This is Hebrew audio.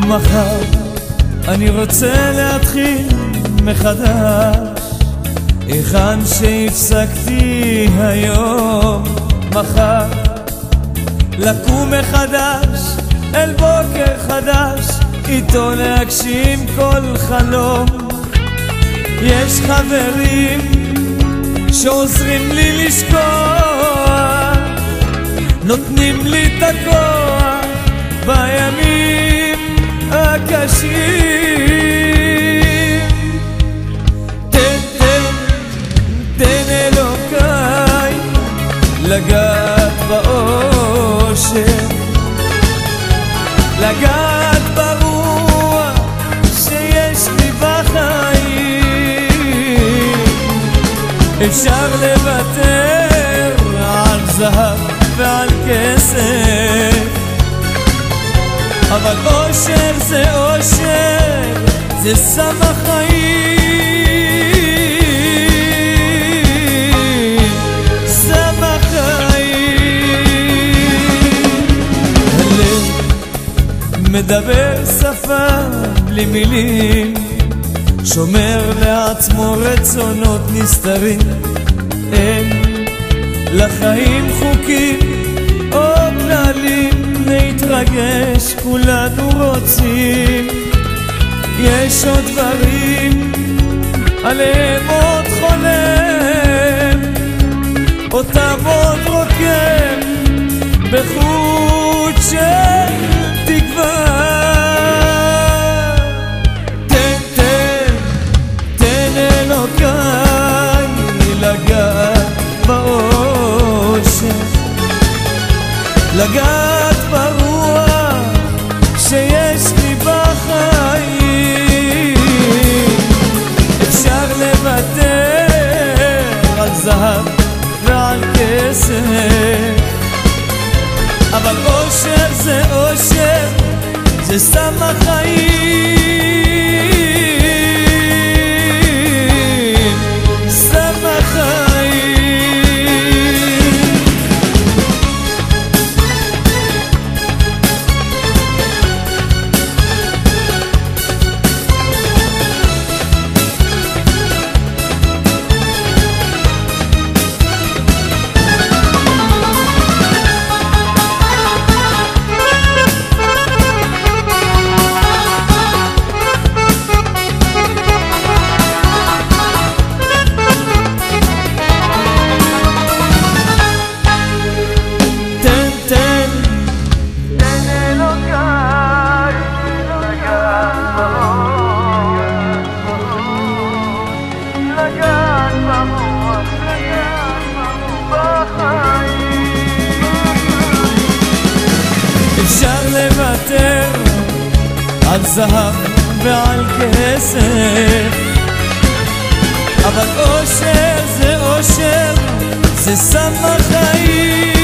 ומחר אני רוצה להתחיל מחדש היכן שהפסקתי היום. מחר לקום מחדש אל בוקר חדש, איתו להגשים כל חלום. יש חברים שעוזרים לי לשכוח, נותנים לי את הכוח בימים הקשים. תן אלוקיי לגעת באושר, לגעת ברוח שיש לי בחיים. אפשר לוותר על זהב ועל כסף, אבל אושר זה אושר, זה סם החיים, סם החיים. הלב מדבר שפה בלי מילים, שומר לעצמו רצונות נסתרים. אין לחיים חוקים או כללים, להתרגש כולנו רוצים. יש עוד דברים עליהם עוד חולם, אותם עוד רוקם בחוט של תקווה. תן אלוקיי לגעת באושר, לגעת ברוח שיש לי בחיים. אפשר לוותר על זהב ועל כסף, אבל אושר זה אושר, זה סם החיים, סם החיים. אפשר לוותר על זהב ועל כסף, אבל אושר זה אושר, זה סם החיים.